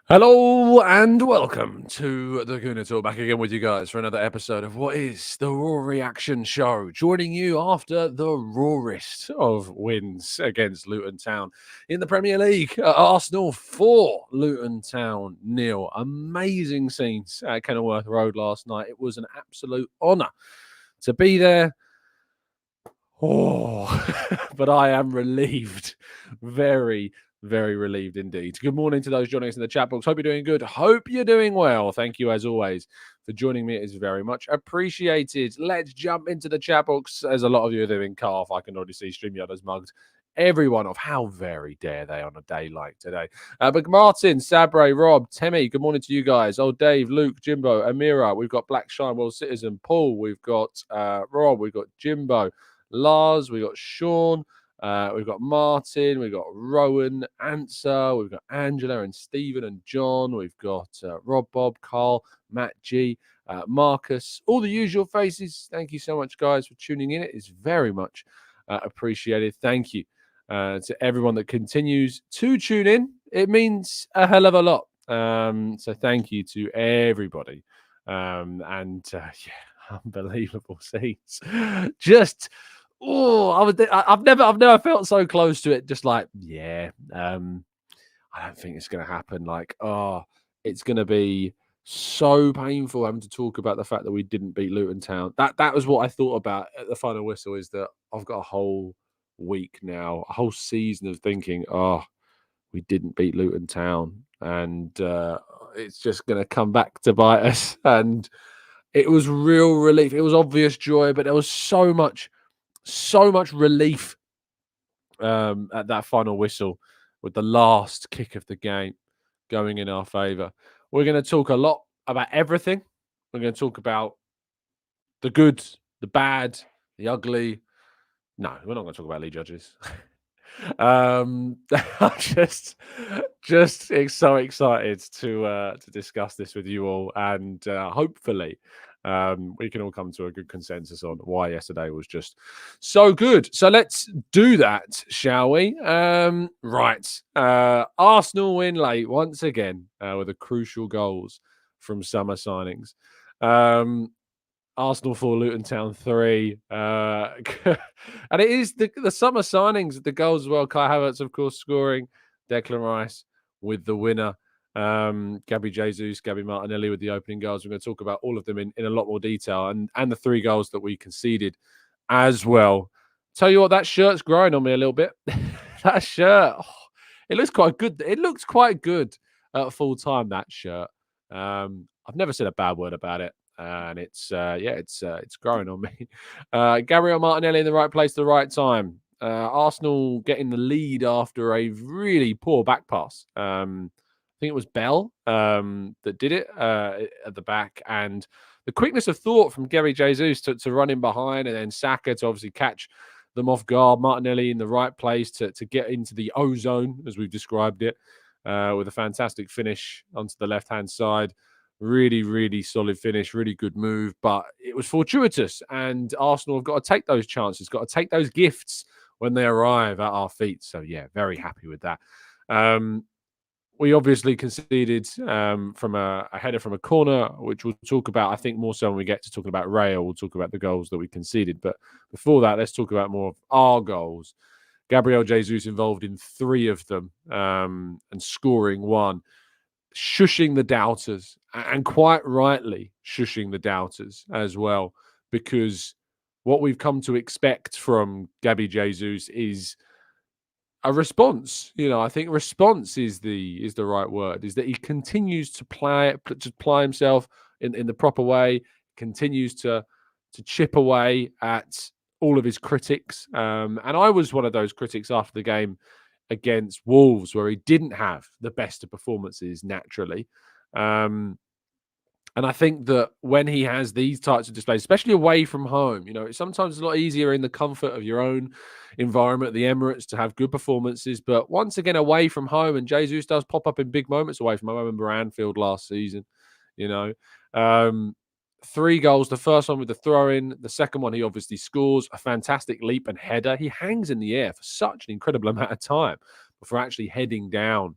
Hello and welcome to the Gooner Talk. Back again with you guys for another episode of what is the Raw Reaction Show. Joining you after the rawest of wins against Luton Town in the Premier League. Arsenal 4, Luton Town 0. Amazing scenes at Kenilworth Road last night. It was an absolute honour to be there. Oh, but I am relieved. Very, very relieved indeed. Good morning to those joining us in the chat box. Hope you're doing good. Hope you're doing well. Thank you, as always, for joining me. It is very much appreciated. Let's jump into the chat box. As a lot of you are doing calf, I can already see StreamYard has mugged everyone off. How very dare they on a day like today. But Martin, Sabre, Rob, Temi, good morning to you guys. Oh, Dave, Luke, Jimbo, Amira. We've got Black Shine World Citizen, Paul. We've got Rob. We've got Jimbo. Lars, we got Sean, we've got Martin, we've got Rowan, Answer, we've got Angela and Stephen and John, we've got Rob, Bob, Carl, Matt G, Marcus, all the usual faces. Thank you so much, guys, for tuning in. It is very much appreciated. Thank you to everyone that continues to tune in. It means a hell of a lot. So thank you to everybody. Yeah, unbelievable scenes. Just I've never felt so close to it. Just like, yeah, I don't think it's going to happen. Like, it's going to be so painful having to talk about the fact that we didn't beat Luton Town. That was what I thought about at the final whistle. Is that I've got a whole week now, a whole season of thinking, we didn't beat Luton Town, and it's just going to come back to bite us. And it was real relief. It was obvious joy, but there was so much relief at that final whistle with the last kick of the game going in our favour. We're going to talk a lot about everything. We're going to talk about the good, the bad, the ugly. No, we're not going to talk about Lee Judges. I'm just so excited to discuss this with you all, and hopefully we can all come to a good consensus on why yesterday was just so good. So let's do that, shall we? Right. Arsenal win late once again with the crucial goals from summer signings. Arsenal 4, Luton Town 3. And it is the summer signings, the goals as well. Kai Havertz, of course, scoring. Declan Rice with the winner. Gabriel Jesus, Gabriel Martinelli with the opening goals. We're going to talk about all of them in a lot more detail, and the 3 goals that we conceded as well. Tell you what, that shirt's growing on me a little bit. That shirt, it looks quite good. It looks quite good at full time, that shirt. I've never said a bad word about it. And it's growing on me. Gabriel Martinelli in the right place at the right time. Arsenal getting the lead after a really poor back pass. I think it was Bell that did it at the back, and the quickness of thought from Gabriel Jesus to run in behind, and then Saka to obviously catch them off guard. Martinelli in the right place to get into the O-zone, as we've described it, with a fantastic finish onto the left-hand side. Really, really solid finish, really good move, but it was fortuitous, and Arsenal have got to take those chances, got to take those gifts when they arrive at our feet. So, yeah, very happy with that. We obviously conceded from a header from a corner, which we'll talk about, I think, more so when we get to talking about Raya. We'll talk about the goals that we conceded. But before that, let's talk about more of our goals. Gabriel Jesus involved in 3 of them and scoring 1. Shushing the doubters, and quite rightly shushing the doubters as well, because what we've come to expect from Gabriel Jesus is a response. I think response is the right word. Is that he continues to apply himself in the proper way, continues to chip away at all of his critics. And I was one of those critics after the game against Wolves, where he didn't have the best of performances naturally. And I think that when he has these types of displays, especially away from home, it's sometimes a lot easier in the comfort of your own environment, the Emirates, to have good performances. But once again, away from home, and Jesus does pop up in big moments away from home. I remember Anfield last season, 3 goals. The first one with the throw-in. The second one, he obviously scores a fantastic leap and header. He hangs in the air for such an incredible amount of time before actually heading down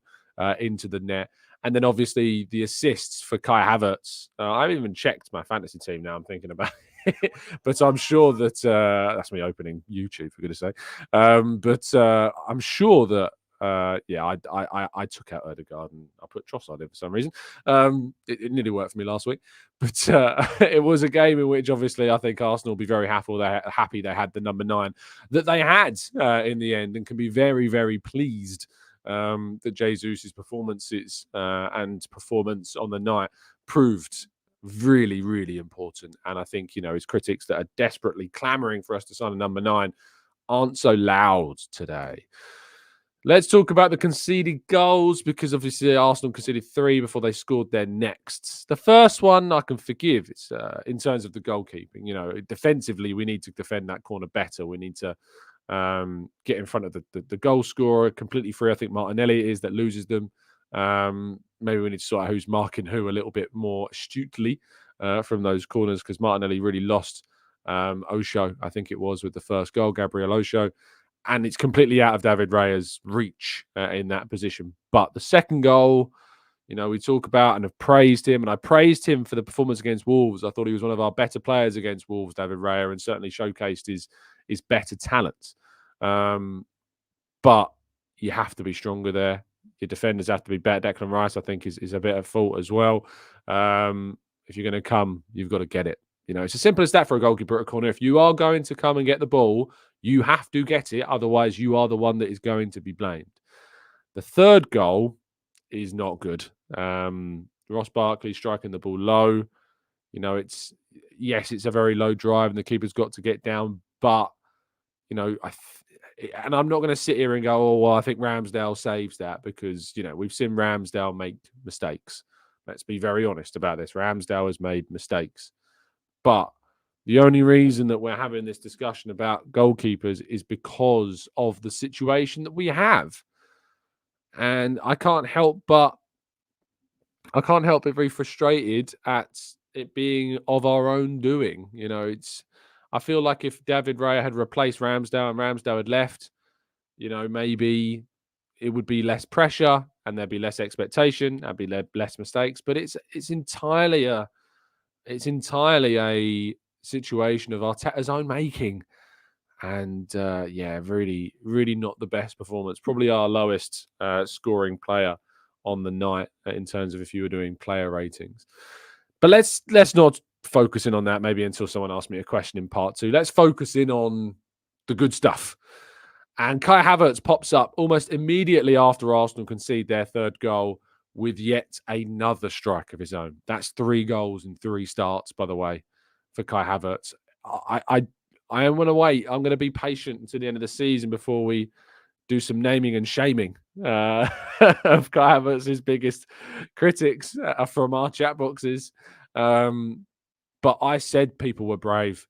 into the net. And then obviously the assists for Kai Havertz. I haven't even checked my fantasy team now. I'm thinking about it. But I'm sure that that's me opening YouTube, for goodness sake. But I'm sure that I took out Odegaard and I put Trossard in for some reason. It nearly worked for me last week, but it was a game in which obviously I think Arsenal will be very happy they had the number 9 that they had in the end, and can be very, very pleased that Jesus' performances and performance on the night proved really, really important. And I think, his critics that are desperately clamoring for us to sign a number 9 aren't so loud today. Let's talk about the conceded goals, because obviously Arsenal conceded 3 before they scored their next. The first one I can forgive. It's in terms of the goalkeeping. Defensively, we need to defend that corner better. We need to get in front of the goal scorer completely free. I think Martinelli is that loses them. Maybe we need to sort out who's marking who a little bit more astutely from those corners, because Martinelli really lost Osho, I think it was, with the first goal, Gabriel Osho. And it's completely out of David Raya's reach in that position. But the second goal, we talk about and have praised him. And I praised him for the performance against Wolves. I thought he was one of our better players against Wolves, David Raya, and certainly showcased his better talents. But you have to be stronger there. Your defenders have to be better. Declan Rice, I think, is a bit of fault as well. If you're going to come, you've got to get it. It's as simple as that for a goalkeeper at a corner. If you are going to come and get the ball, you have to get it. Otherwise, you are the one that is going to be blamed. The third goal is not good. Ross Barkley striking the ball low. It's a very low drive and the keeper's got to get down. But, and I'm not going to sit here and go, oh, well, I think Ramsdale saves that, because, we've seen Ramsdale make mistakes. Let's be very honest about this. Ramsdale has made mistakes. But the only reason that we're having this discussion about goalkeepers is because of the situation that we have. And I can't help but be very frustrated at it being of our own doing. I feel like if David Raya had replaced Ramsdale and Ramsdale had left, maybe it would be less pressure and there'd be less expectation, there'd be less mistakes. But it's entirely a situation of Arteta's own making. And really, really not the best performance. Probably our lowest scoring player on the night in terms of if you were doing player ratings. But let's not focus in on that maybe until someone asks me a question in part 2. Let's focus in on the good stuff. And Kai Havertz pops up almost immediately after Arsenal concede their third goal with yet another strike of his own. That's 3 goals in 3 starts, by the way, for Kai Havertz. I am going to wait. I'm going to be patient until the end of the season before we do some naming and shaming of Kai Havertz's biggest critics from our chat boxes. But I said people were brave.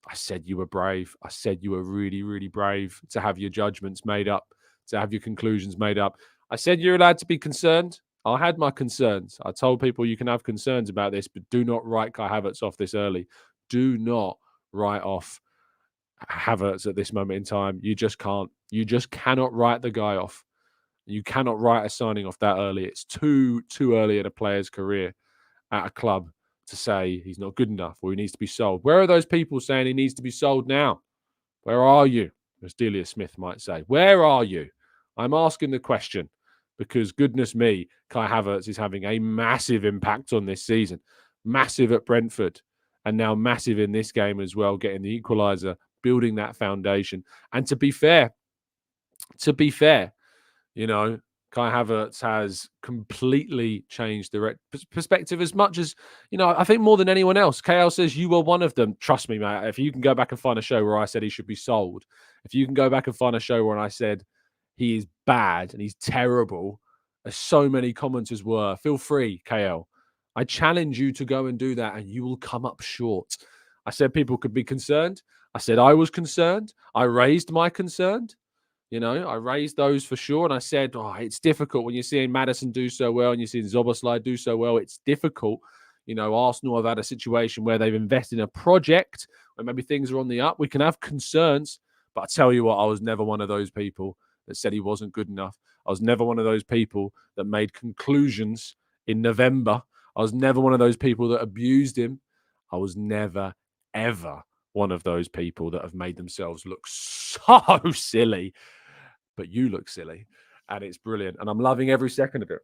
I said you were brave. I said you were really, really brave to have your judgments made up, to have your conclusions made up. I said you're allowed to be concerned. I had my concerns. I told people you can have concerns about this, but do not write Kai Havertz off this early. Do not write off Havertz at this moment in time. You just can't. You just cannot write the guy off. You cannot write a signing off that early. It's too early in a player's career at a club to say he's not good enough or he needs to be sold. Where are those people saying he needs to be sold now? Where are you? As Delia Smith might say. Where are you? I'm asking the question because, goodness me, Kai Havertz is having a massive impact on this season. Massive at Brentford and now massive in this game as well, getting the equaliser, building that foundation. And to be fair, Kai Havertz has completely changed the perspective as much as, I think more than anyone else. KL says you were one of them. Trust me, mate, if you can go back and find a show where I said he should be sold, if you can go back and find a show where I said he is bad and he's terrible, as so many commenters were, feel free, KL. I challenge you to go and do that and you will come up short. I said people could be concerned. I said I was concerned. I raised my concern. I raised those for sure. And I said, it's difficult when you're seeing Maddison do so well and you're seeing Szoboszlai do so well. It's difficult. Arsenal have had a situation where they've invested in a project where maybe things are on the up. We can have concerns. But I tell you what, I was never one of those people that said he wasn't good enough. I was never one of those people that made conclusions in November. I was never one of those people that abused him. I was never, ever one of those people that have made themselves look so silly. But you look silly, and it's brilliant. And I'm loving every second of it.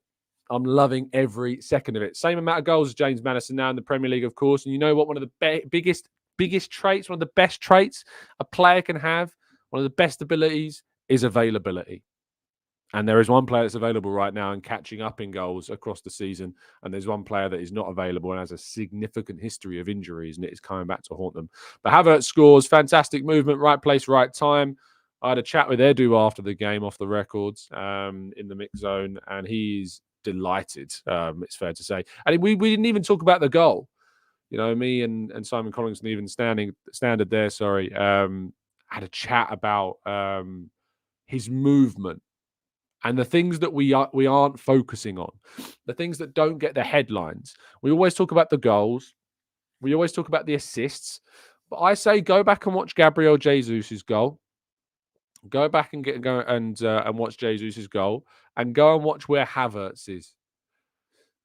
I'm loving every second of it. Same amount of goals as James Maddison now in the Premier League, of course. And you know what? One of the biggest traits, one of the best traits a player can have, one of the best abilities is availability. And there is one player that's available right now and catching up in goals across the season. And there's one player that is not available and has a significant history of injuries, and it is coming back to haunt them. But Havertz scores, fantastic movement, right place, right time. I had a chat with Edu after the game off the records in the mix zone, and he's delighted, it's fair to say. And we didn't even talk about the goal. You know, me and Simon Collins, and even Standard there, had a chat about his movement and the things that we aren't focusing on, the things that don't get the headlines. We always talk about the goals. We always talk about the assists. But I say go back and watch Gabriel Jesus' goal. Go back and go and watch Jesus' goal, and go and watch where Havertz is,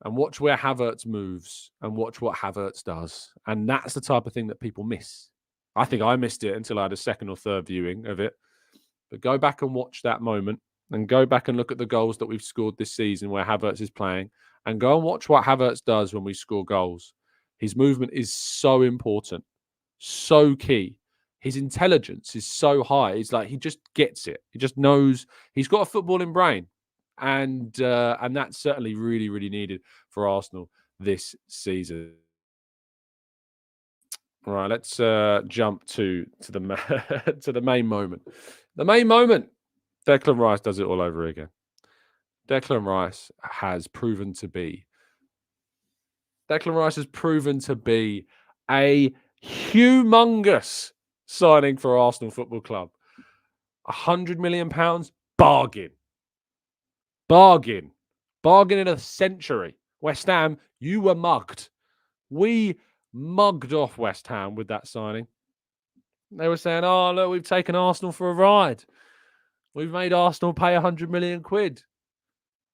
and watch where Havertz moves, and watch what Havertz does. And that's the type of thing that people miss. I think I missed it until I had a second or third viewing of it. But go back and watch that moment, and go back and look at the goals that we've scored this season where Havertz is playing, and go and watch what Havertz does when we score goals. His movement is so important, so key. His intelligence is so high. It's like he just gets it. He just knows. He's got a footballing brain, and that's certainly really, really needed for Arsenal this season. All right, let's jump to the to the main moment. The main moment. Declan Rice does it all over again. Declan Rice has proven to be a humongous signing for Arsenal Football Club. £100 million, bargain. Bargain in a century. West Ham, you were mugged. We mugged off West Ham with that signing. They were saying, oh, look, we've taken Arsenal for a ride. We've made Arsenal pay 100 million quid.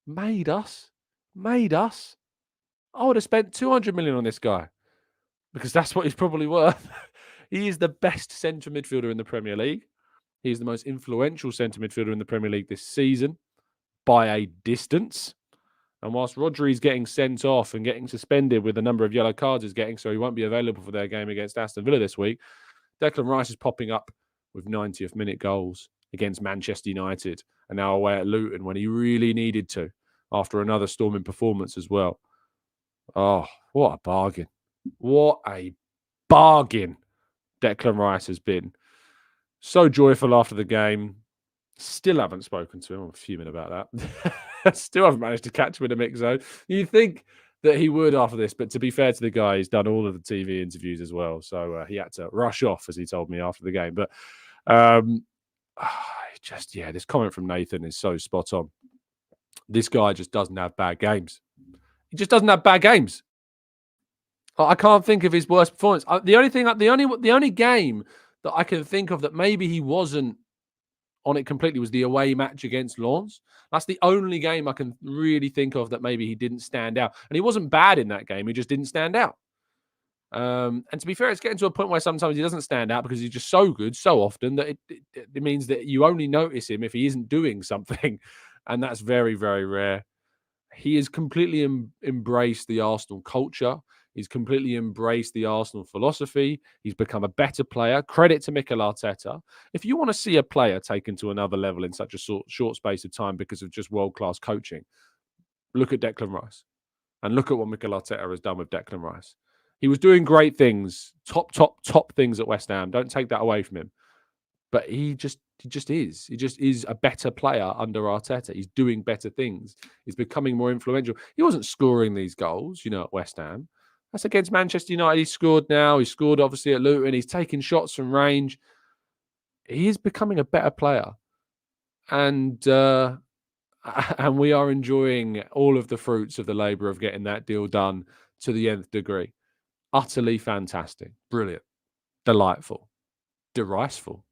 Made us. I would have spent 200 million on this guy, because that's what he's probably worth. He is the best centre midfielder in the Premier League. He's the most influential centre midfielder in the Premier League this season by a distance. And whilst Rodri's getting sent off and getting suspended with the number of yellow cards he's getting, so he won't be available for their game against Aston Villa this week, Declan Rice is popping up with 90th minute goals against Manchester United, and now away at Luton when he really needed to, after another storming performance as well. Oh, what a bargain. What a bargain Declan Rice has been. So joyful after the game. Still haven't spoken to him. I'm fuming about that. Still haven't managed to catch him in the mix zone. You'd think that he would after this, but to be fair to the guy, he's done all of the TV interviews as well. So he had to rush off, as he told me after the game. But this comment from Nathan is so spot on. This guy just doesn't have bad games. He just doesn't have bad games. I can't think of his worst performance. The only game that I can think of that maybe he wasn't on it completely was the away match against Lens. That's the only game I can really think of that maybe he didn't stand out. And he wasn't bad in that game. He just didn't stand out. And to be fair, it's getting to a point where sometimes he doesn't stand out because he's just so good so often that it means that you only notice him if he isn't doing something. And that's very, very rare. He has completely embraced the Arsenal culture. He's completely embraced the Arsenal philosophy. He's become a better player. Credit to Mikel Arteta. If you want to see a player taken to another level in such a short space of time because of just world-class coaching, look at Declan Rice. And look at what Mikel Arteta has done with Declan Rice. He was doing great things, top things at West Ham. Don't take that away from him. But he just is. He just is a better player under Arteta. He's doing better things. He's becoming more influential. He wasn't scoring these goals, at West Ham. That's against Manchester United. He scored now. He scored, obviously, at Luton. He's taking shots from range. He is becoming a better player. And we are enjoying all of the fruits of the labour of getting that deal done to the nth degree. Utterly fantastic. Brilliant. Delightful. Dericeful.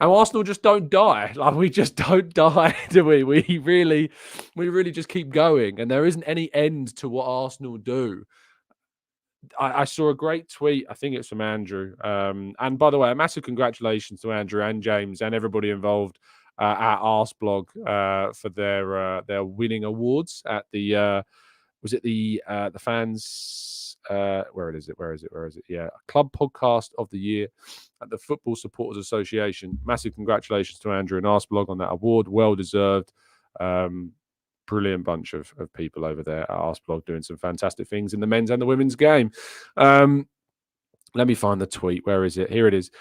And Arsenal just don't die. Like, we just don't die, do we? We really just keep going. And there isn't any end to what Arsenal do. I saw a great tweet. I think it's from Andrew. And by the way, a massive congratulations to Andrew and James and everybody involved at Arsblog for their winning awards at the was it the fans where is it? Yeah, Club Podcast of the Year at the Football Supporters Association. Massive congratulations to Andrew and Arsblog on that award. Well deserved. Brilliant bunch of people over there at Arsblog doing some fantastic things in the men's and the women's game. Let me find the tweet. Where is it? Here it is.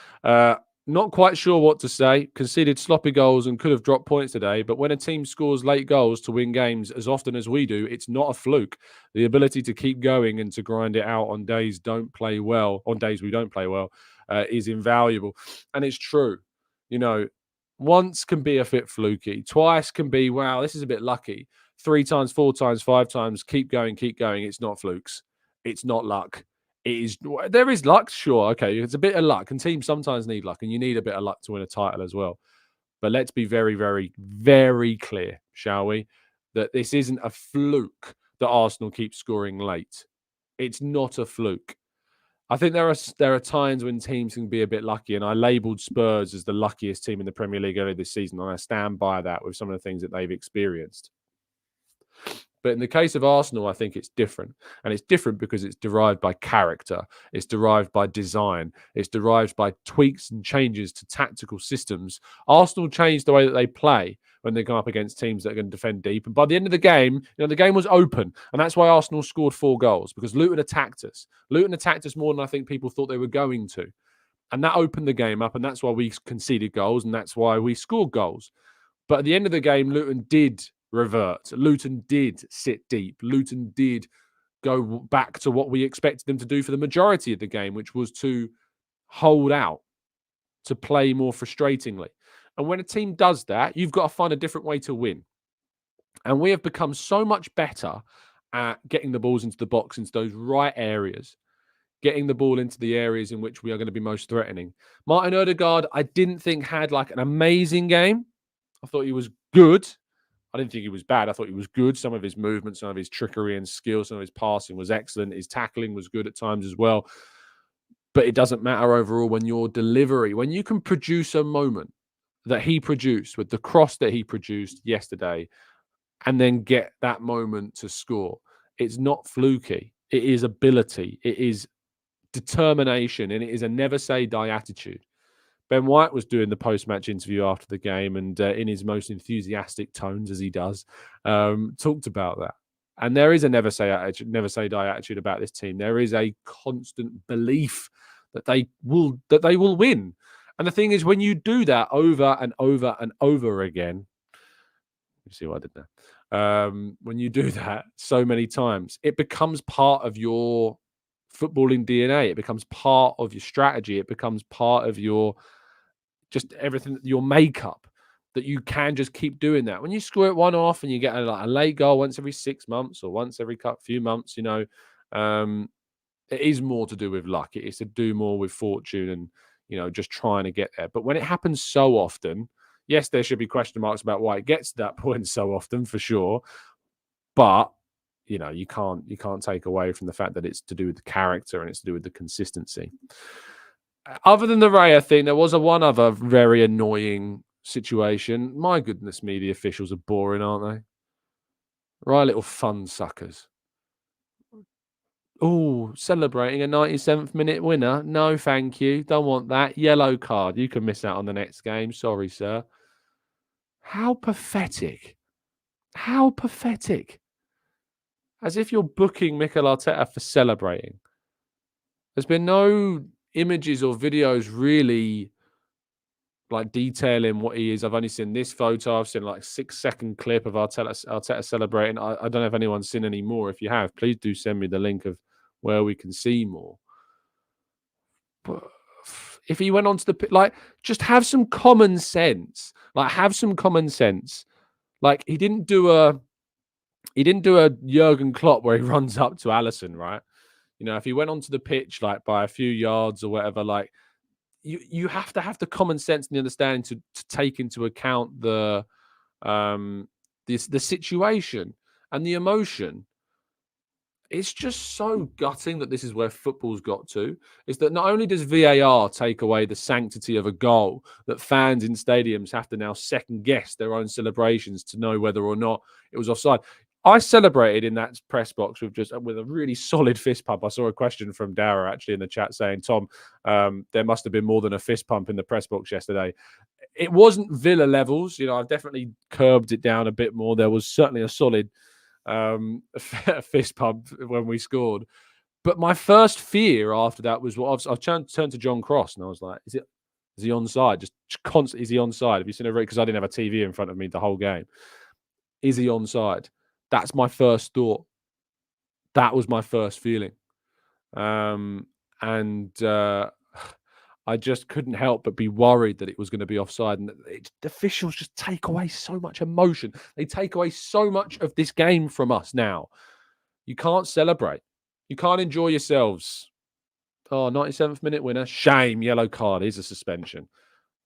Not quite sure what to say. Conceded sloppy goals and could have dropped points today. But when a team scores late goals to win games as often as we do, it's not a fluke. The ability to keep going and to grind it out on days we don't play well, is invaluable. And it's true. You know, once can be a bit fluky. Twice can be, wow, this is a bit lucky. 3 times, 4 times, 5 times, keep going. It's not flukes. It's not luck. There is luck, sure. Okay, it's a bit of luck, and teams sometimes need luck, and you need a bit of luck to win a title as well. But let's be very, very, very clear, shall we? That this isn't a fluke that Arsenal keeps scoring late. It's not a fluke. I think there are times when teams can be a bit lucky, and I labelled Spurs as the luckiest team in the Premier League earlier this season, and I stand by that with some of the things that they've experienced. But in the case of Arsenal, I think it's different. And it's different because it's derived by character. It's derived by design. It's derived by tweaks and changes to tactical systems. Arsenal changed the way that they play when they go up against teams that are going to defend deep. And by the end of the game, the game was open. And that's why Arsenal scored 4 goals, because Luton attacked us. Luton attacked us more than I think people thought they were going to. And that opened the game up. And that's why we conceded goals. And that's why we scored goals. But at the end of the game, Luton did revert. Luton did sit deep. Luton did go back to what we expected them to do for the majority of the game, which was to hold out, to play more frustratingly. And when a team does that, you've got to find a different way to win. And we have become so much better at getting the balls into the box, into those right areas, getting the ball into the areas in which we are going to be most threatening. Martin Odegaard, I didn't think had like an amazing game. I thought he was good. I didn't think he was bad. I thought he was good. Some of his movement, some of his trickery and skill, some of his passing was excellent. His tackling was good at times as well. But it doesn't matter overall when your delivery, when you can produce a moment that he produced with the cross that he produced yesterday and then get that moment to score, it's not fluky. It is ability. It is determination, and it is a never say die attitude. Ben White was doing the post-match interview after the game, and in his most enthusiastic tones, as he does, talked about that. And there is a never say die attitude about this team. There is a constant belief that they will win. And the thing is, when you do that over and over and over again, you see what I did there. When you do that so many times, it becomes part of your footballing DNA. It becomes part of your strategy. It becomes part of your just everything, your makeup, that you can just keep doing that. When you score it one off and you get a late goal once every 6 months or once every few months, it is more to do with luck. It is to do more with fortune and, just trying to get there. But when it happens so often, yes, there should be question marks about why it gets to that point so often, for sure. But, you can't take away from the fact that it's to do with the character and it's to do with the consistency. Other than the Raya thing, there was one other very annoying situation. My goodness me, the officials are boring, aren't they? Right, little fun suckers. Oh, celebrating a 97th minute winner. No, thank you. Don't want that. Yellow card. You can miss out on the next game. Sorry, sir. How pathetic. How pathetic. As if you're booking Mikel Arteta for celebrating. There's been no images or videos really like detailing what he is. I've only seen this photo. I've seen like a 6-second clip of Arteta celebrating. I don't know if anyone's seen any more. If you have, please do send me the link of where we can see more. But if he went on to just have some common sense. Have some common sense. He didn't do a Jurgen Klopp where he runs up to Alisson, right? If he went onto the pitch by a few yards or whatever, you have to have the common sense and the understanding to take into account the situation and the emotion. It's just so gutting that this is where football's got to. Is that not only does VAR take away the sanctity of a goal, that fans in stadiums have to now second guess their own celebrations to know whether or not it was offside. I celebrated in that press box with a really solid fist pump. I saw a question from Dara actually in the chat saying, Tom, there must have been more than a fist pump in the press box yesterday. It wasn't Villa levels. I've definitely curbed it down a bit more. There was certainly a solid fist pump when we scored. But my first fear after that was I turned to John Cross and I was like, is he onside? Just constantly, is he onside? Have you seen it? Because I didn't have a TV in front of me the whole game. Is he onside? That's my first thought. That was my first feeling. I just couldn't help but be worried that it was going to be offside. And the officials just take away so much emotion. They take away so much of this game from us now. You can't celebrate. You can't enjoy yourselves. Oh, 97th minute winner. Shame. Yellow card. Here's a suspension.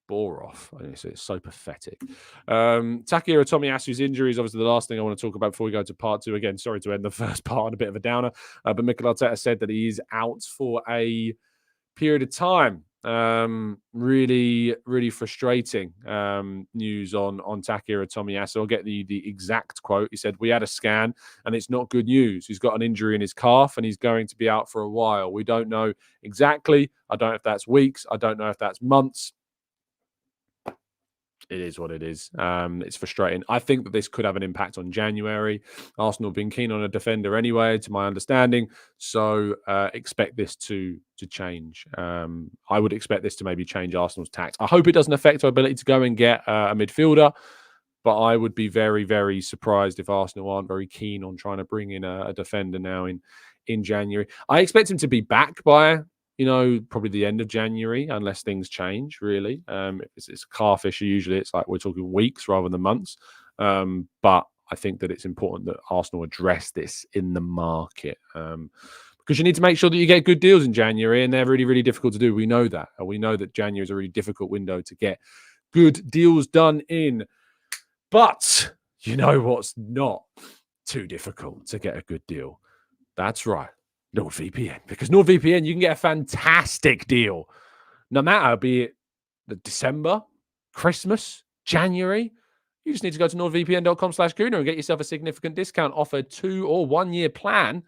Bore off. It's so pathetic. Takehiro Tomiyasu's injury is obviously the last thing I want to talk about before we go to part two. Again, sorry to end the first part on a bit of a downer. But Mikel Arteta said that he is out for a period of time. Really, really frustrating news on Takehiro Tomiyasu. I'll get the exact quote. He said, "We had a scan and it's not good news. He's got an injury in his calf and he's going to be out for a while. We don't know exactly. I don't know if that's weeks. I don't know if that's months." It is what it is. It's frustrating. I think that this could have an impact on January. Arsenal have been keen on a defender anyway, to my understanding. So expect this to change. I would expect this to maybe change Arsenal's tact. I hope it doesn't affect our ability to go and get a midfielder. But I would be very, very surprised if Arsenal aren't very keen on trying to bring in a defender now in January. I expect him to be back by probably the end of January, unless things change, really. If it's a calf issue, usually it's like we're talking weeks rather than months. But I think that it's important that Arsenal address this in the market because you need to make sure that you get good deals in January, and they're really, really difficult to do. We know that. We know that January is a really difficult window to get good deals done in. But you know what's not too difficult to get a good deal? That's right. NordVPN, because NordVPN, you can get a fantastic deal, no matter be it the December, Christmas, January. You just need to go to nordvpn.com/Gooner and get yourself a significant discount off a 2 or 1 year plan.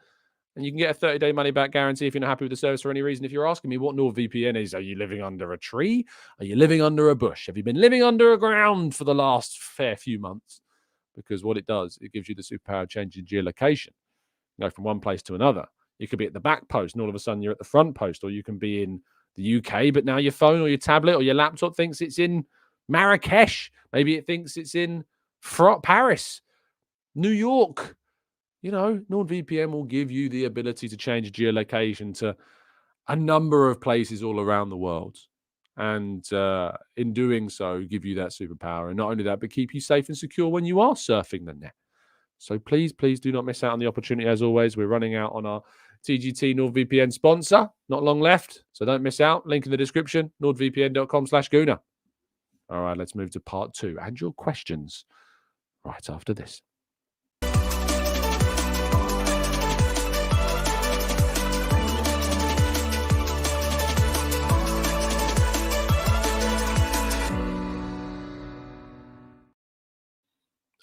And you can get a 30-day money-back guarantee if you're not happy with the service for any reason. If you're asking me what NordVPN is, are you living under a tree? Are you living under a bush? Have you been living under a ground for the last fair few months? Because what it does, it gives you the superpower of changing geolocation. You go from one place to another. You could be at the back post and all of a sudden you're at the front post, or you can be in the UK, but now your phone or your tablet or your laptop thinks it's in Marrakesh. Maybe it thinks it's in Paris, New York. NordVPN will give you the ability to change geolocation to a number of places all around the world. And in doing so, give you that superpower. And not only that, but keep you safe and secure when you are surfing the net. So please, please do not miss out on the opportunity. As always, we're running out on our TGT NordVPN sponsor. Not long left, so don't miss out. Link in the description, nordvpn.com/Gooner. All right, let's move to part two and your questions right after this.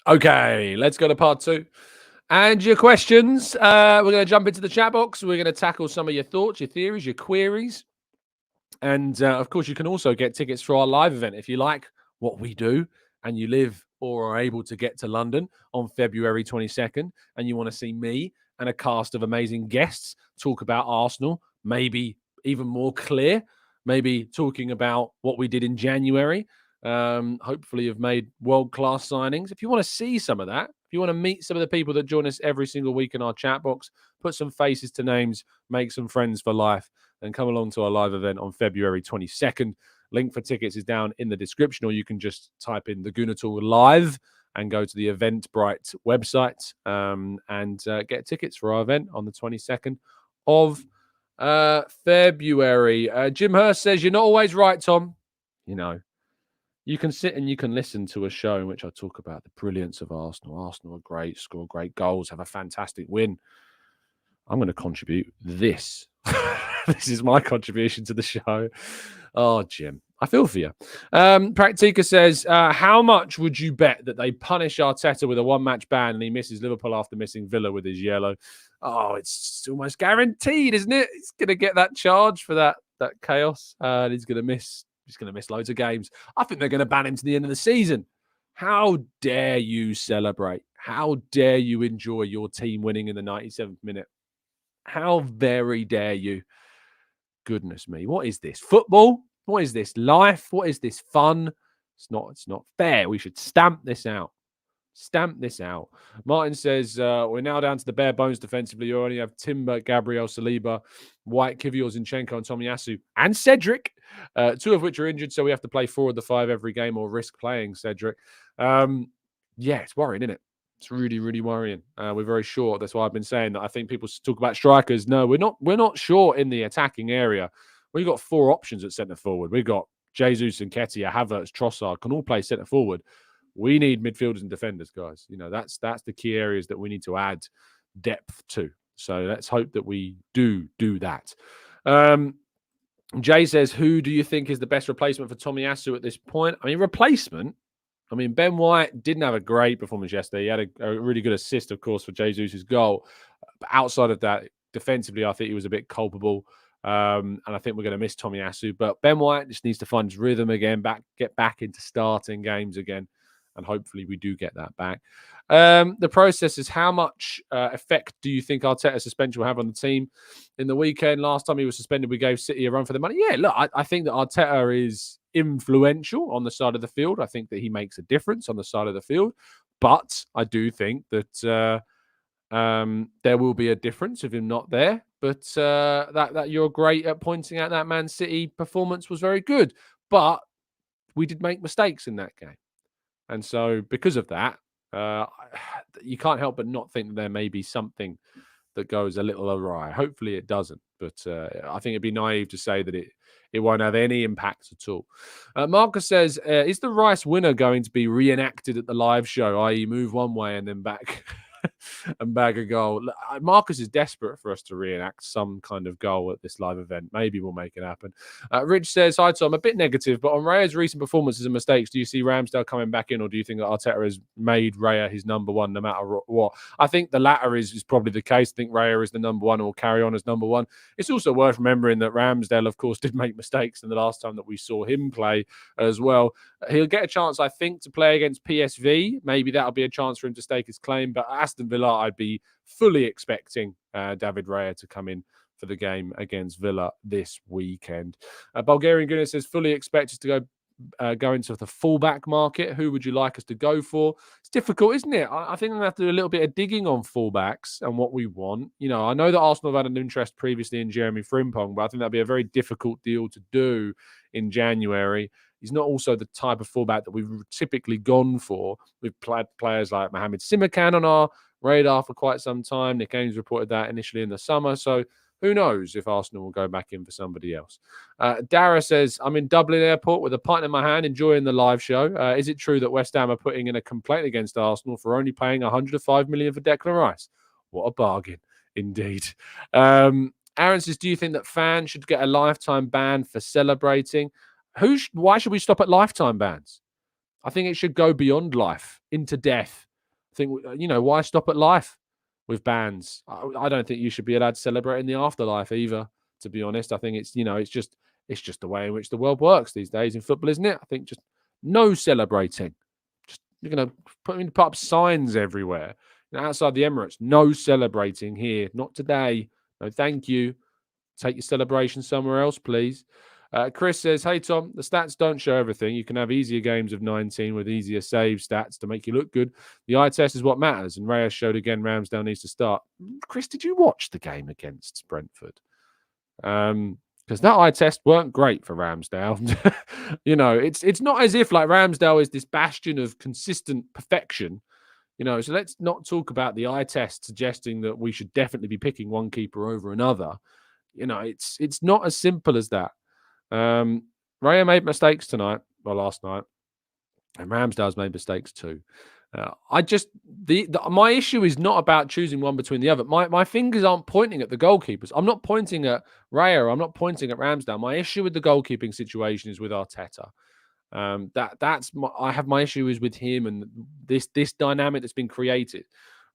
Okay, let's go to part two. And your questions. We're going to jump into the chat box. We're going to tackle some of your thoughts, your theories, your queries. And, of course, you can also get tickets for our live event. If you like what we do and you live or are able to get to London on February 22nd and you want to see me and a cast of amazing guests talk about Arsenal, maybe even more clear, maybe talking about what we did in January, hopefully have made world-class signings. If you want to see some of that, if you want to meet some of the people that join us every single week in our chat box, put some faces to names, make some friends for life, and come along to our live event on February 22nd. Link for tickets is down in the description, or you can just type in the Gooner Tool live and go to the Eventbrite website and get tickets for our event on the 22nd of February. Jim Hurst says, you're not always right, Tom. You know, you can sit and you can listen to a show in which I talk about the brilliance of Arsenal. Arsenal are great, score great goals, have a fantastic win. I'm going to contribute this. This is my contribution to the show. Oh, Jim, I feel for you. Praktika says, how much would you bet that they punish Arteta with a one-match ban and he misses Liverpool after missing Villa with his yellow? Oh, it's almost guaranteed, isn't it? He's going to get that charge for that chaos, and he's going to miss loads of games. I think they're going to ban him to the end of the season. How dare you celebrate? How dare you enjoy your team winning in the 97th minute? How very dare you? Goodness me, what is this? Football? What is this? Life? What is this? Fun? It's not fair. We should stamp this out. Stamp this out. Martin says, we're now down to the bare bones defensively. You only have Timber, Gabriel, Saliba, White, Kivior, Zinchenko, and Tomiyasu, and Cedric, 2 of which are injured, so we have to play 4 of the 5 every game or risk playing Cedric. Yeah, it's worrying, isn't it? It's really, really worrying. We're very short. That's why I've been saying that I think people talk about strikers. No, we're not short in the attacking area. We've got 4 options at centre forward. We've got Jesus and Nketiah, Havertz, Trossard can all play centre forward. We need midfielders and defenders, guys. You know, that's the key areas that we need to add depth to. So let's hope that we do that. Jay says, who do you think is the best replacement for Tomiyasu at this point? I mean, replacement? I mean, Ben White didn't have a great performance yesterday. He had a really good assist, of course, for Jesus' goal. But outside of that, defensively, I think he was a bit culpable. And I think we're going to miss Tomiyasu. But Ben White just needs to find his rhythm again, get back into starting games again. And hopefully we do get that back. The process is, how much effect do you think Arteta's suspension will have on the team in the weekend? Last time he was suspended, we gave City a run for the money. Yeah, look, I think that Arteta is influential on the side of the field. I think that he makes a difference on the side of the field. But I do think that there will be a difference of him not there. But that you're great at pointing out that Man City performance was very good. But we did make mistakes in that game. And so because of that, you can't help but not think that there may be something that goes a little awry. Hopefully it doesn't. But I think it'd be naive to say that it won't have any impact at all. Marcus says, is the Rice winner going to be reenacted at the live show, i.e. move one way and then back and bag a goal? Marcus is desperate for us to reenact some kind of goal at this live event. Maybe we'll make it happen. Rich says, hi Tom, a bit negative, but on Raya's recent performances and mistakes, do you see Ramsdale coming back in, or do you think that Arteta has made Raya his number one no matter what? I think the latter is probably the case. I think Raya is the number one and will carry on as number one. It's also worth remembering that Ramsdale, of course, did make mistakes in the last time that we saw him play as well. He'll get a chance, I think, to play against PSV. Maybe that'll be a chance for him to stake his claim. But Aston Villa, I'd be fully expecting David Raya to come in for the game against Villa this weekend. Bulgarian Gooner says, fully expect us to go into the fullback market. Who would you like us to go for? It's difficult, isn't it? I think I'm going to have to do a little bit of digging on fullbacks and what we want. You know, I know that Arsenal have had an interest previously in Jeremy Frimpong, but I think that'd be a very difficult deal to do in January. He's not also the type of fullback that we've typically gone for. We've played players like Mohamed Simakan on our radar for quite some time. Nick Ames reported that initially in the summer. So who knows if Arsenal will go back in for somebody else. Dara says, I'm in Dublin Airport with a pint in my hand, enjoying the live show. Is it true that West Ham are putting in a complaint against Arsenal for only paying $105 million for Declan Rice? What a bargain, indeed. Aaron says, do you think that fans should get a lifetime ban for celebrating? Why should we stop at lifetime bans? I think it should go beyond life, into death. I think, why stop at life with bans? I don't think you should be allowed to celebrate in the afterlife either, to be honest. I think it's just the way in which the world works these days in football, isn't it? I think just no celebrating. Just you're going to put up signs everywhere. Outside the Emirates, no celebrating here. Not today. No, thank you. Take your celebration somewhere else, please. Chris says, hey, Tom, the stats don't show everything. You can have easier games of 19 with easier save stats to make you look good. The eye test is what matters. And Raya showed again Ramsdale needs to start. Chris, did you watch the game against Brentford? Because that eye test weren't great for Ramsdale. It's not as if like Ramsdale is this bastion of consistent perfection. So let's not talk about the eye test suggesting that we should definitely be picking one keeper over another. It's not as simple as that. Raya made mistakes last night, and Ramsdale's made mistakes too. I just my issue is not about choosing one between the other. My fingers aren't pointing at the goalkeepers. I'm not pointing at Raya. I'm not pointing at Ramsdale. My issue with the goalkeeping situation is with Arteta. I have my issue is with him and this dynamic that's been created.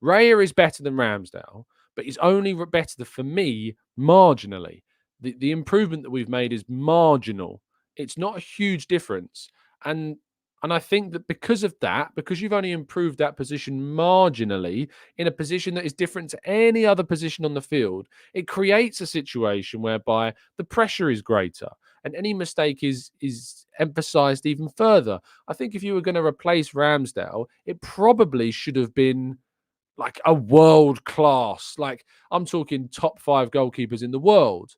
Raya is better than Ramsdale, but he's only better for me marginally. The improvement that we've made is marginal. It's not a huge difference, and I think that because of that, because you've only improved that position marginally in a position that is different to any other position on the field, it creates a situation whereby the pressure is greater and any mistake is emphasized even further. I think if you were going to replace Ramsdale, it probably should have been like a world class, like I'm talking top 5 goalkeepers in the world.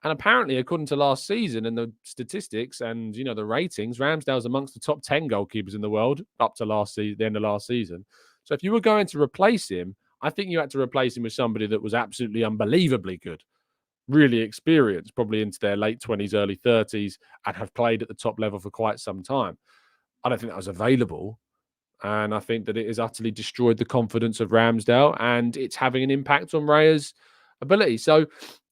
And apparently, according to last season and the statistics and the ratings, Ramsdale's amongst the top 10 goalkeepers in the world up to the end of last season. So if you were going to replace him, I think you had to replace him with somebody that was absolutely unbelievably good, really experienced, probably into their late 20s, early 30s, and have played at the top level for quite some time. I don't think that was available. And I think that it has utterly destroyed the confidence of Ramsdale, and it's having an impact on Raya's ability. So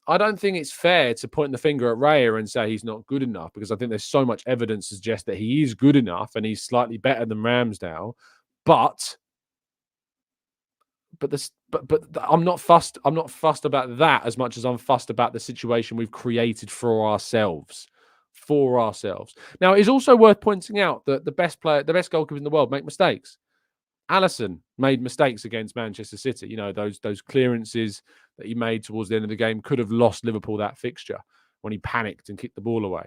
I don't think it's fair to point the finger at Raya and say he's not good enough, because I think there's so much evidence to suggest that he is good enough and he's slightly better than Ramsdale. But I'm not fussed. I'm not fussed about that as much as I'm fussed about the situation we've created for ourselves. For ourselves. Now, it's also worth pointing out that the best goalkeepers in the world make mistakes. Alisson made mistakes against Manchester City. Those clearances that he made towards the end of the game could have lost Liverpool that fixture when he panicked and kicked the ball away.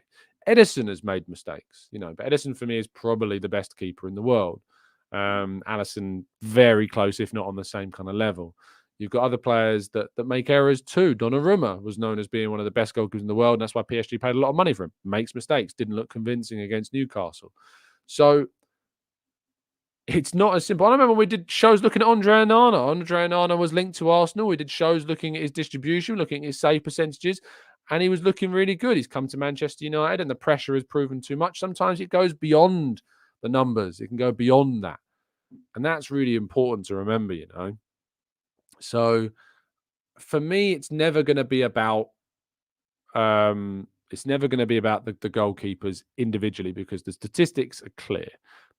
Ederson has made mistakes, but Ederson for me is probably the best keeper in the world. Alisson very close, if not on the same kind of level. You've got other players that make errors too. Donnarumma was known as being one of the best goalkeepers in the world, and that's why PSG paid a lot of money for him. Makes mistakes, didn't look convincing against Newcastle. So it's not as simple. I remember we did shows looking at Andre Onana. Andre Onana was linked to Arsenal. We did shows looking at his distribution, looking at his save percentages, and he was looking really good. He's come to Manchester United, and the pressure has proven too much. Sometimes it goes beyond the numbers. It can go beyond that, and that's really important to remember, So for me, it's never going to be about the goalkeepers individually, because the statistics are clear.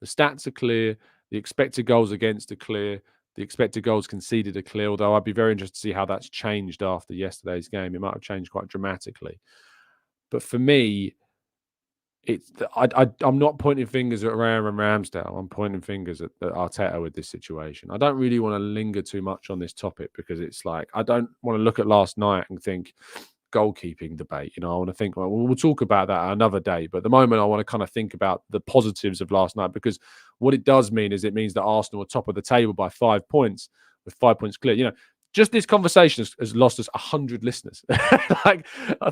The stats are clear. The expected goals against are clear. The expected goals conceded are clear, although I'd be very interested to see how that's changed after yesterday's game. It might have changed quite dramatically. But for me, I'm not pointing fingers at Raya and Ramsdale. I'm pointing fingers at Arteta with this situation. I don't really want to linger too much on this topic, because it's like I don't want to look at last night and think goalkeeping debate. I want to think, well, we'll talk about that another day. But at the moment, I want to kind of think about the positives of last night, because what it does mean is it means that Arsenal are top of the table by 5 points, with 5 points clear. Just this conversation has lost us 100 listeners. Like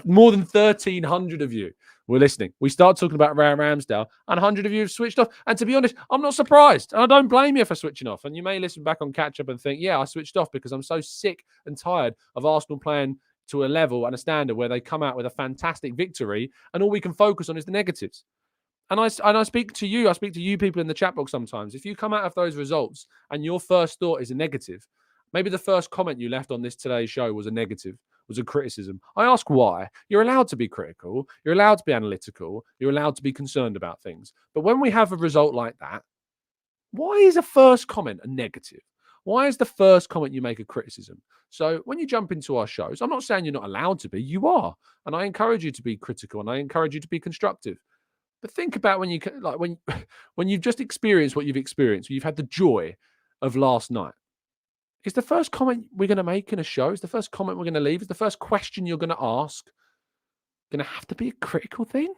more than 1,300 of you were listening. We start talking about Raya Ramsdale, and 100 of you have switched off. And to be honest, I'm not surprised. And I don't blame you for switching off. And you may listen back on catch up and think, yeah, I switched off because I'm so sick and tired of Arsenal playing to a level and a standard where they come out with a fantastic victory and all we can focus on is the negatives. And I speak to you people in the chat box sometimes. If you come out of those results and your first thought is a negative, maybe the first comment you left on today's show was a negative, was a criticism. I ask why. You're allowed to be critical. You're allowed to be analytical. You're allowed to be concerned about things. But when we have a result like that, why is a first comment a negative? Why is the first comment you make a criticism? So when you jump into our shows, I'm not saying you're not allowed to be. You are. And I encourage you to be critical and I encourage you to be constructive. But think about when when you've just experienced what you've experienced, you've had the joy of last night. Is the first comment we're going to make in a show, is the first comment we're going to leave, is the first question you're going to ask going to have to be a critical thing?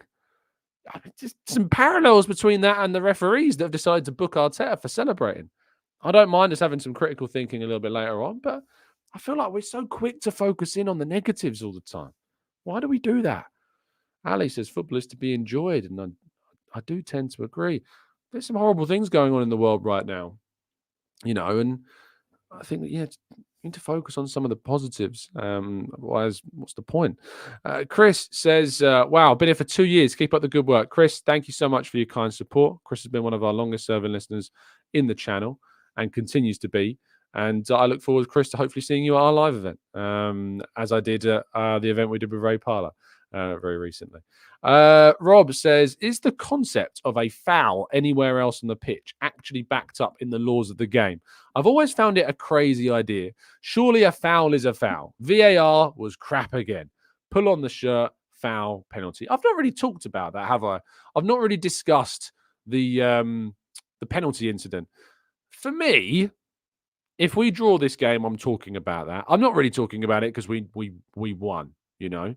I mean, just some parallels between that and the referees that have decided to book Arteta for celebrating. I don't mind us having some critical thinking a little bit later on, but I feel like we're so quick to focus in on the negatives all the time. Why do we do that? Ali says football is to be enjoyed, and I do tend to agree. There's some horrible things going on in the world right now, and I think that, need to focus on some of the positives. Otherwise, what's the point? Chris says, wow, been here for 2 years. Keep up the good work. Chris, thank you so much for your kind support. Chris has been one of our longest serving listeners in the channel and continues to be. And I look forward, Chris, to hopefully seeing you at our live event, as I did at the event we did with Ray Parler very recently. Rob says, is the concept of a foul anywhere else on the pitch actually backed up in the laws of the game? I've always found it a crazy idea. Surely a foul is a foul. VAR was crap again. Pull on the shirt, foul, penalty. I've not really talked about that, have I? I've not really discussed the penalty incident. For me, if we draw this game, I'm talking about that. I'm not really talking about it because we won, you know.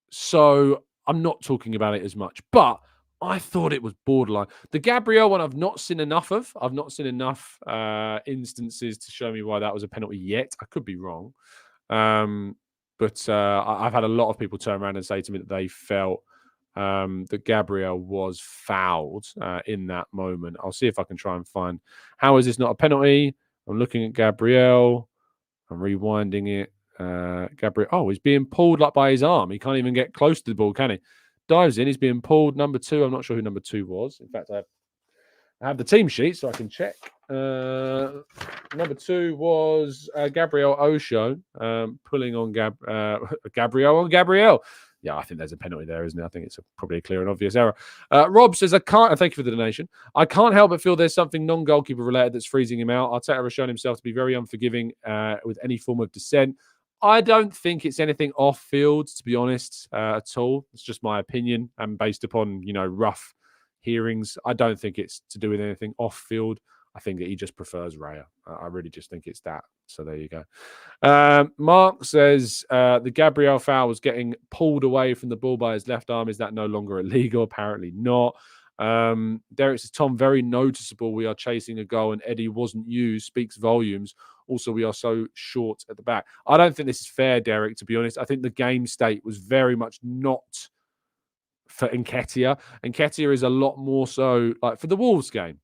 So I'm not talking about it as much. But I thought it was borderline. The Gabriel one I've not seen enough of. I've not seen enough instances to show me why that was a penalty yet. I could be wrong. But I've had a lot of people turn around and say to me that they felt that Gabriel was fouled in that moment. I'll see if I can try and find, how is this not a penalty? I'm looking at Gabriel. I'm rewinding it. Gabriel, oh, he's being pulled like by his arm. He can't even get close to the ball, can he? Dives in, he's being pulled. Number 2, I'm not sure who number 2 was. In fact, I have the team sheet so I can check. Number 2 was Gabriel Osho, pulling on Gabriel on Gabriel. Yeah, I think there's a penalty there, isn't it? I think it's probably a clear and obvious error. Rob says, thank you for the donation. I can't help but feel there's something non-goalkeeper related that's freezing him out. Arteta has shown himself to be very unforgiving with any form of dissent. I don't think it's anything off field, to be honest, at all. It's just my opinion and based upon, rough hearings. I don't think it's to do with anything off field. I think that he just prefers Raya. I really just think it's that. So there you go. Mark says the Gabriel foul was getting pulled away from the ball by his left arm. Is that no longer illegal? Apparently not. Derek says, Tom, very noticeable. We are chasing a goal and Eddie wasn't used. Speaks volumes. Also, we are so short at the back. I don't think this is fair, Derek, to be honest. I think the game state was very much not for Nketiah. Nketiah is a lot more so like for the Wolves game.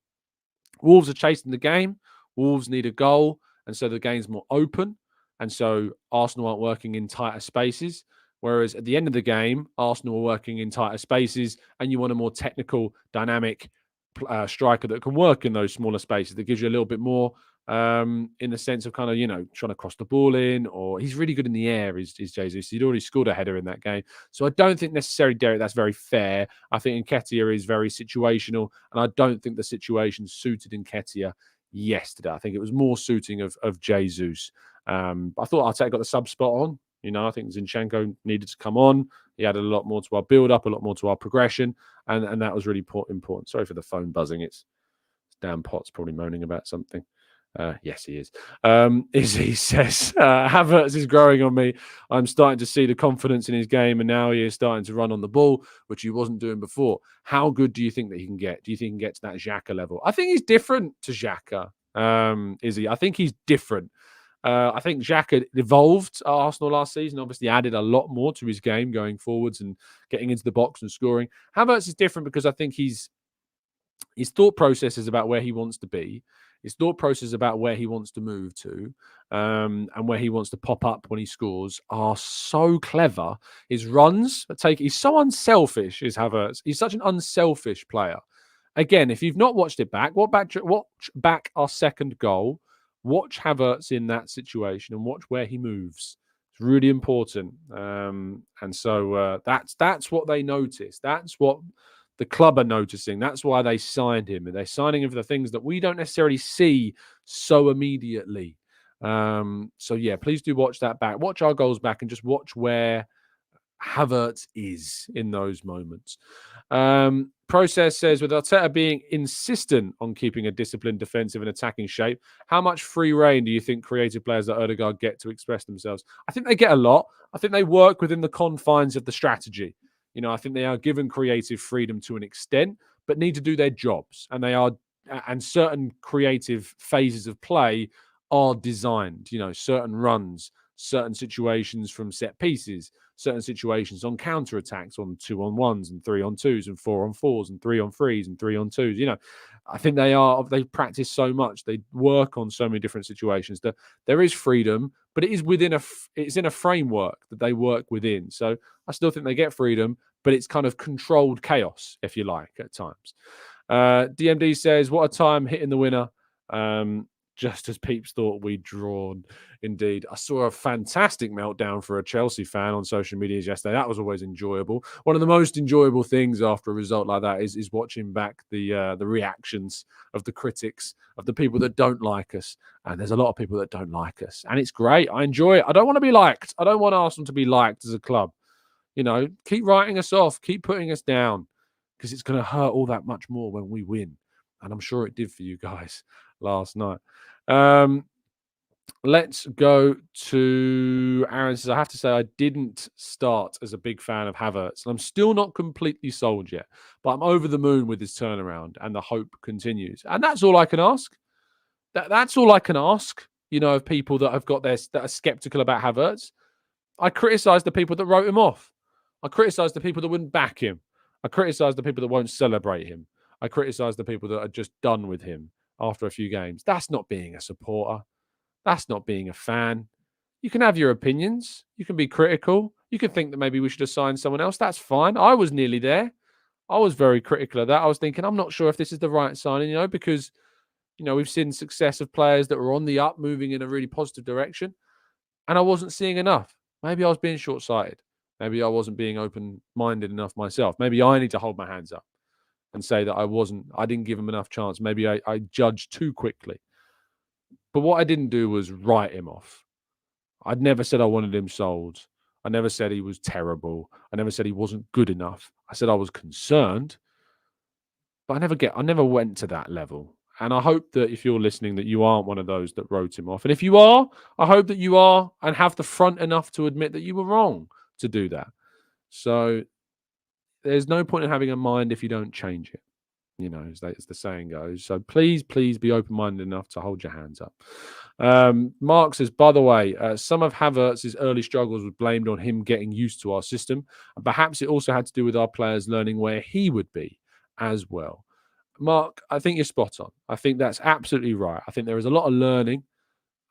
Wolves are chasing the game. Wolves need a goal. And so the game's more open. And so Arsenal aren't working in tighter spaces. Whereas at the end of the game, Arsenal are working in tighter spaces. And you want a more technical, dynamic striker that can work in those smaller spaces. That gives you a little bit more in the sense of kind of, trying to cross the ball in. Or he's really good in the air, is Jesus. He'd already scored a header in that game. So I don't think necessarily, Derek, that's very fair. I think Nketiah is very situational. And I don't think the situation suited Nketiah yesterday. I think it was more suiting of Jesus. I thought Arteta got the sub spot on. I think Zinchenko needed to come on. He added a lot more to our build-up, a lot more to our progression, and that was really important. Sorry for the phone buzzing. It's Dan Potts probably moaning about something. Yes, he is. Izzy says, Havertz is growing on me. I'm starting to see the confidence in his game, and now he is starting to run on the ball, which he wasn't doing before. How good do you think that he can get? Do you think he can get to that Xhaka level? I think he's different to Xhaka, Izzy. I think he's different. I think Xhaka evolved at Arsenal last season, obviously added a lot more to his game going forwards and getting into the box and scoring. Havertz is different because I think his thought process is about where he wants to be. His thought process about where he wants to move to and where he wants to pop up when he scores are so clever. His runs he's so unselfish, is Havertz. He's such an unselfish player. Again, if you've not watched it back, watch back our second goal. Watch Havertz in that situation and watch where he moves. It's really important. And so that's what they notice. That's what the club are noticing. That's why they signed him. And they're signing him for the things that we don't necessarily see so immediately. So, yeah, please do watch that back. Watch our goals back and just watch where Havertz is in those moments. Process says, with Arteta being insistent on keeping a disciplined defensive and attacking shape, how much free rein do you think creative players like Odegaard get to express themselves? I think they get a lot. I think they work within the confines of the strategy. I think they are given creative freedom to an extent, but need to do their jobs. And certain creative phases of play are designed, certain runs, certain situations from set pieces, certain situations on counter attacks, on 2-on-1s and 3-on-2s and 4-on-4s and 3-on-3s and 3-on-2s. I think they practice so much. They work on so many different situations that there is freedom, but it is it's in a framework that they work within. So I still think they get freedom, but it's kind of controlled chaos, if you like, at times. DMD says, what a time hitting the winner. Just as Peeps thought we'd drawn. Indeed. I saw a fantastic meltdown for a Chelsea fan on social media yesterday. That was always enjoyable. One of the most enjoyable things after a result like that is watching back the reactions of the critics, of the people that don't like us. And there's a lot of people that don't like us. And it's great. I enjoy it. I don't want to be liked. I don't want Arsenal to be liked as a club. You know, keep writing us off. Keep putting us down, because it's going to hurt all that much more when we win. And I'm sure it did for you guys last night. Let's go to Aaron says, I have to say I didn't start as a big fan of Havertz. And I'm still not completely sold yet, but I'm over the moon with his turnaround and the hope continues. And that's all I can ask. That's all I can ask, you know, of people that have got that are skeptical about Havertz. I criticize the people that wrote him off. I criticize the people that wouldn't back him. I criticize the people that won't celebrate him. I criticize the people that are just done with him after a few games. That's not being a supporter. That's not being a fan. You can have your opinions. You can be critical. You can think that maybe we should have signed someone else. That's fine. I was nearly there. I was very critical of that. I was thinking, I'm not sure if this is the right signing, you know, because, you know, we've seen success of players that were on the up, moving in a really positive direction. And I wasn't seeing enough. Maybe I was being short-sighted. Maybe I wasn't being open-minded enough myself. Maybe I need to hold my hands up and say that I didn't give him enough chance. Maybe I judged too quickly. But what I didn't do was write him off. I'd never said I wanted him sold. I never said he was terrible. I never said he wasn't good enough. I said I was concerned, but I never went to that level. And I hope that if you're listening, that you aren't one of those that wrote him off. And if you are, I hope that you are and have the front enough to admit that you were wrong to do that. So there's no point in having a mind if you don't change it. You know, as the saying goes. So please be open-minded enough to hold your hands up. Mark says, by the way, some of Havertz's early struggles were blamed on him getting used to our system. And perhaps it also had to do with our players learning where he would be as well. Mark, I think you're spot on. I think that's absolutely right. I think there is a lot of learning,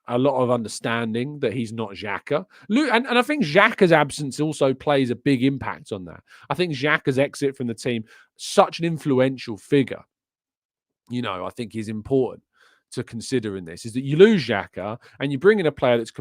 a lot of understanding that he's not Xhaka. And I think Xhaka's absence also plays a big impact on that. I think Xhaka's exit from the team, such an influential figure, you know, I think is important to consider in this, is that you lose Xhaka and you bring in a player that's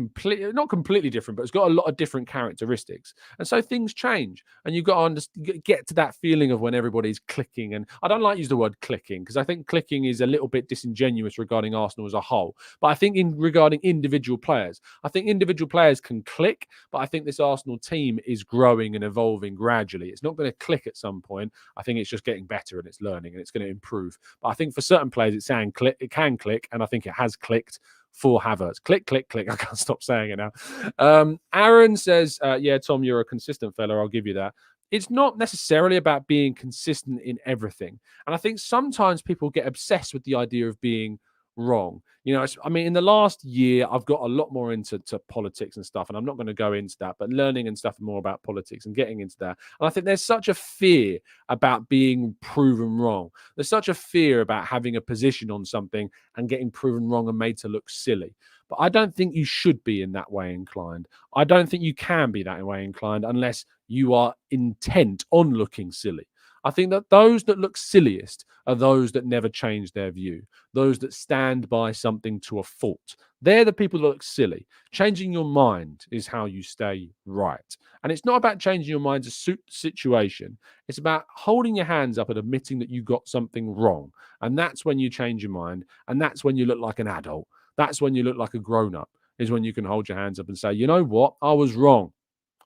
not completely different, but it's got a lot of different characteristics. And so things change, and you've got to get to that feeling of when everybody's clicking. And I don't like to use the word clicking because I think clicking is a little bit disingenuous regarding Arsenal as a whole. But I think regarding individual players, I think individual players can click, but I think this Arsenal team is growing and evolving gradually. It's not going to click at some point. I think it's just getting better and it's learning and it's going to improve. But I think for certain players, it can click. And I think it has clicked for Havertz. Click, click, click. I can't stop saying it now. Aaron says, yeah, Tom, you're a consistent fella. I'll give you that. It's not necessarily about being consistent in everything. And I think sometimes people get obsessed with the idea of being wrong. You know, I mean, in the last year, I've got a lot more into politics and stuff, and I'm not going to go into that, but learning and stuff more about politics and getting into that. And I think there's such a fear about being proven wrong. There's such a fear about having a position on something and getting proven wrong and made to look silly. But I don't think you should be in that way inclined. I don't think you can be that way inclined unless you are intent on looking silly. I think that those that look silliest are those that never change their view, those that stand by something to a fault. They're the people that look silly. Changing your mind is how you stay right. And it's not about changing your mind to suit the situation. It's about holding your hands up and admitting that you got something wrong. And that's when you change your mind. And that's when you look like an adult. That's when you look like a grown-up, is when you can hold your hands up and say, you know what? I was wrong.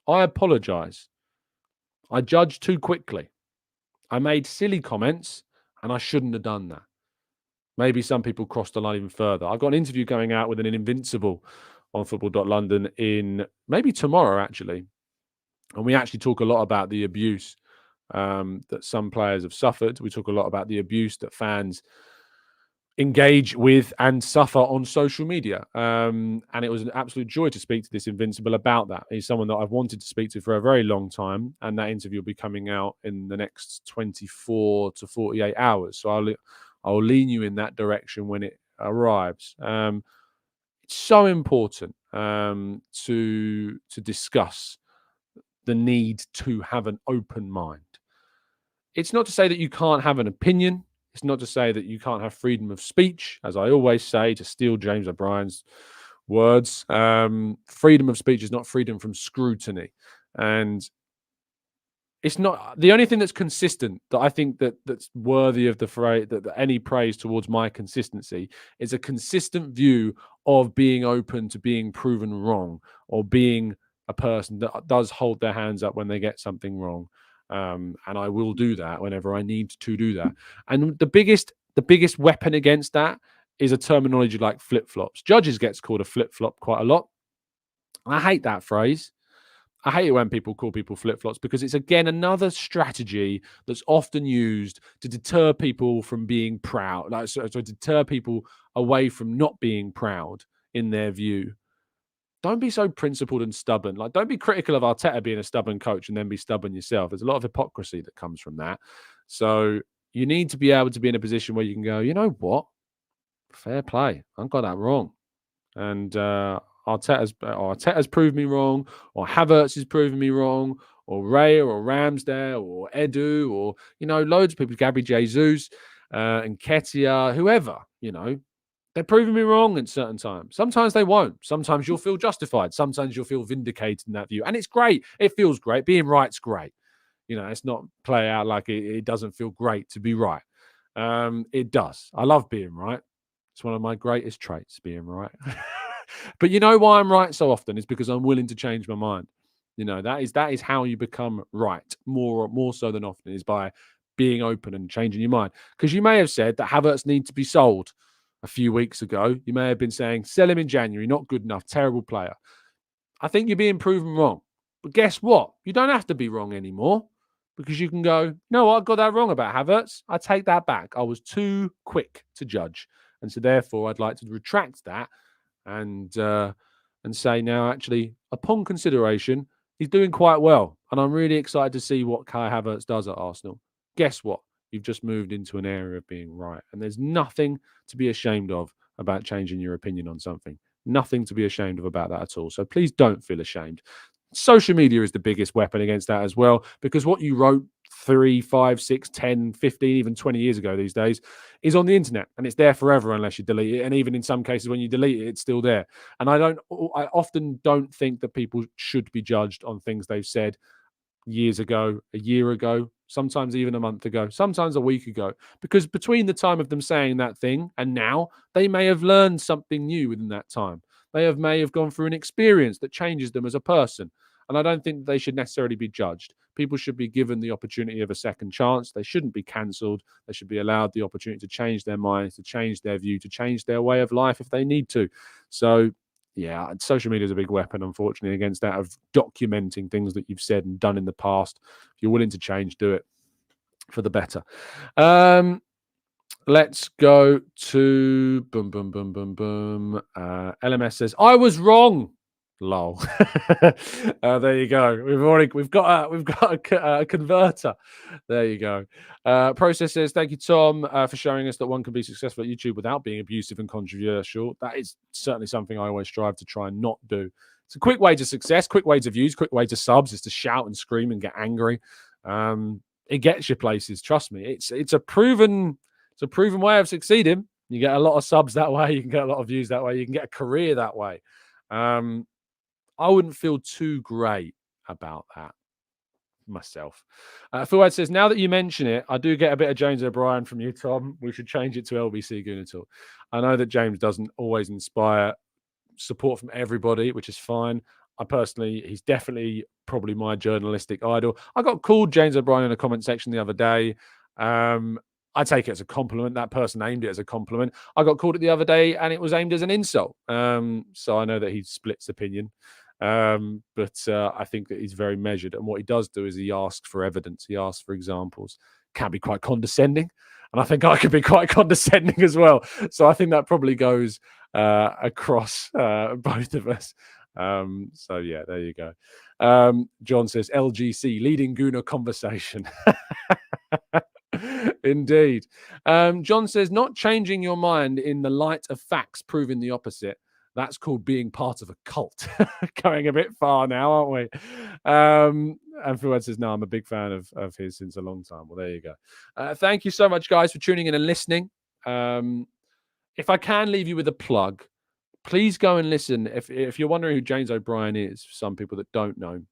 I apologize. I judged too quickly. I made silly comments and I shouldn't have done that. Maybe some people crossed the line even further. I've got an interview going out with an Invincible on football.london in maybe tomorrow, actually. And we actually talk a lot about the abuse that some players have suffered. We talk a lot about the abuse that fans engage with and suffer on social media. And it was an absolute joy to speak to this Invincible about that. He's someone that I've wanted to speak to for a very long time. And that interview will be coming out in the next 24 to 48 hours. So I'll lean you in that direction when it arrives. It's so important to discuss the need to have an open mind. It's not to say that you can't have an opinion. It's not to say that you can't have freedom of speech. As I always say, to steal James O'Brien's words, freedom of speech is not freedom from scrutiny. And it's not the only thing that's consistent that I think that's worthy of the phrase that any praise towards my consistency is a consistent view of being open to being proven wrong, or being a person that does hold their hands up when they get something wrong. And I will do that whenever I need to do that. And the biggest weapon against that is a terminology like flip-flops. Judges gets called a flip-flop quite a lot. I hate that phrase. I hate it when people call people flip-flops, because it's, again, another strategy that's often used to deter people from being proud, like so deter people away from not being proud in their view. Don't be so principled and stubborn. Like, don't be critical of Arteta being a stubborn coach and then be stubborn yourself. There's a lot of hypocrisy that comes from that. So you need to be able to be in a position where you can go, you know what? Fair play. I got that wrong. And Arteta's proved me wrong, or Havertz has proven me wrong, or Raya, or Ramsdale, or Edu, or, loads of people, Gabriel Jesus, and Ketia, whoever, they're proving me wrong at certain times. Sometimes they won't. Sometimes you'll feel justified. Sometimes you'll feel vindicated in that view. And it's great. It feels great. Being right's great. It's not play out like it doesn't feel great to be right. It does. I love being right. It's one of my greatest traits, being right. But you know why I'm right so often is because I'm willing to change my mind. That is how you become right more so than often, is by being open and changing your mind. Because you may have said that Havertz needs to be sold a few weeks ago. You may have been saying, sell him in January, not good enough, terrible player. I think you're being proven wrong. But guess what? You don't have to be wrong anymore, because you can go, no, I got that wrong about Havertz. I take that back. I was too quick to judge. And so therefore, I'd like to retract that and say now, actually, upon consideration, he's doing quite well. And I'm really excited to see what Kai Havertz does at Arsenal. Guess what? You've just moved into an area of being right. And there's nothing to be ashamed of about changing your opinion on something. Nothing to be ashamed of about that at all. So please don't feel ashamed. Social media is the biggest weapon against that as well, because what you wrote 3, 5, 6, 10, 15, even 20 years ago these days is on the internet, and it's there forever unless you delete it. And even in some cases, when you delete it, it's still there. And I often don't think that people should be judged on things they've said years ago, a year ago, sometimes even a month ago, sometimes a week ago, because between the time of them saying that thing and now, they may have learned something new within that time. They may have gone through an experience that changes them as a person. And I don't think they should necessarily be judged. People should be given the opportunity of a second chance. They shouldn't be cancelled. They should be allowed the opportunity to change their minds, to change their view, to change their way of life if they need to. So, yeah, social media is a big weapon, unfortunately, against that, of documenting things that you've said and done in the past. If you're willing to change, do it for the better. Let's go to boom, boom, boom, boom, boom. LMS says, I was wrong. Lol. There you go. We've got a converter. There you go. Process says, thank you, Tom, for showing us that one can be successful at YouTube without being abusive and controversial. That is certainly something I always strive to try and not do. It's a quick way to success, quick way to views, quick way to subs, is to shout and scream and get angry. It gets you places. Trust me. It's a proven way of succeeding. You get a lot of subs that way. You can get a lot of views that way. You can get a career that way. I wouldn't feel too great about that myself. Fuad says, now that you mention it, I do get a bit of James O'Brien from you, Tom. We should change it to LBC Gooner Talk. I know that James doesn't always inspire support from everybody, which is fine. He's definitely probably my journalistic idol. I got called James O'Brien in a comment section the other day. I take it as a compliment. That person aimed it as a compliment. I got called it the other day and it was aimed as an insult. So I know that he splits opinion. But I think that he's very measured. And what he does do is he asks for evidence. He asks for examples. Can be quite condescending. And I think I could be quite condescending as well. So I think that probably goes across both of us. So yeah, there you go. John says, LGC, leading Gooner conversation. Indeed. John says, not changing your mind in the light of facts proving the opposite. That's called being part of a cult. Going a bit far now, aren't we? And Fuad says, no, I'm a big fan of his since a long time. Well, there you go. Thank you so much, guys, for tuning in and listening. If I can leave you with a plug, please go and listen. If you're wondering who James O'Brien is, for some people that don't know,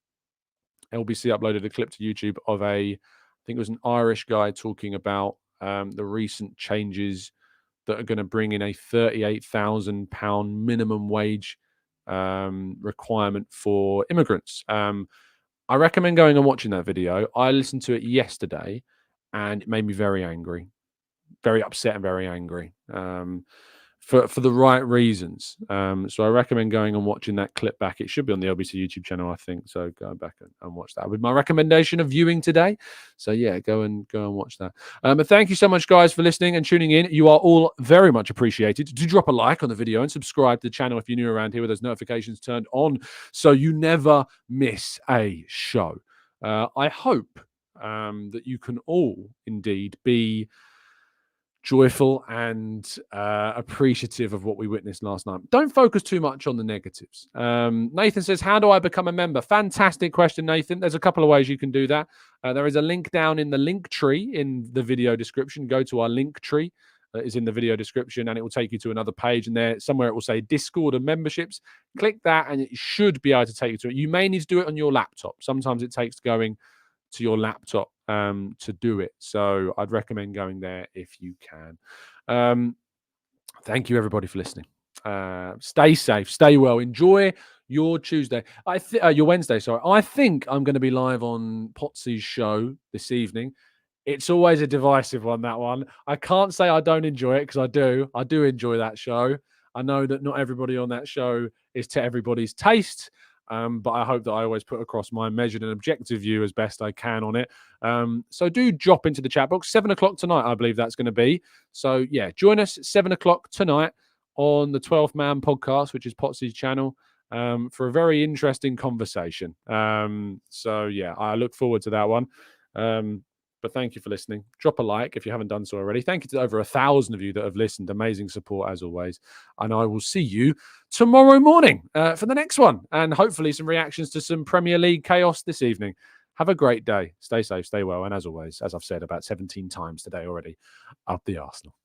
LBC uploaded a clip to YouTube of I think it was an Irish guy talking about the recent changes that are going to bring in a £38,000 minimum wage requirement for immigrants. I recommend going and watching that video. I listened to it yesterday and it made me very angry, very upset and very angry. For the right reasons. So I recommend going and watching that clip back. It should be on the LBC YouTube channel, I think. So go back and watch that with my recommendation of viewing today. So yeah, go and watch that. But thank you so much, guys, for listening and tuning in. You are all very much appreciated. Do drop a like on the video and subscribe to the channel if you're new around here with those notifications turned on so you never miss a show. I hope that you can all indeed be joyful and appreciative of what we witnessed last night. Don't focus too much on the negatives. Nathan says, how do I become a member? Fantastic question, Nathan. There's a couple of ways you can do that. There is a link down in the link tree in the video description. Go to our link tree that is in the video description and it will take you to another page, and there somewhere it will say Discord and memberships. Click that and it should be able to take you to it. You may need to do it on your laptop. Sometimes it takes going to your laptop to do it. So I'd recommend going there if you can. Thank you, everybody, for listening. Stay safe, stay well, enjoy your Tuesday. Your Wednesday, sorry. I think I'm going to be live on Potsy's show this evening. It's always a divisive one, that one. I can't say I don't enjoy it because I do. I do enjoy that show. I know that not everybody on that show is to everybody's taste. But I hope that I always put across my measured and objective view as best I can on it. So do drop into the chat box. 7 o'clock tonight, I believe that's going to be. So yeah, join us at 7 o'clock tonight on the 12th Man podcast, which is Potsy's channel, for a very interesting conversation. So yeah, I look forward to that one. But thank you for listening. Drop a like if you haven't done so already. Thank you to over 1,000 of you that have listened. Amazing support as always. And I will see you tomorrow morning for the next one. And hopefully some reactions to some Premier League chaos this evening. Have a great day. Stay safe, stay well. And as always, as I've said about 17 times today already, up the Arsenal.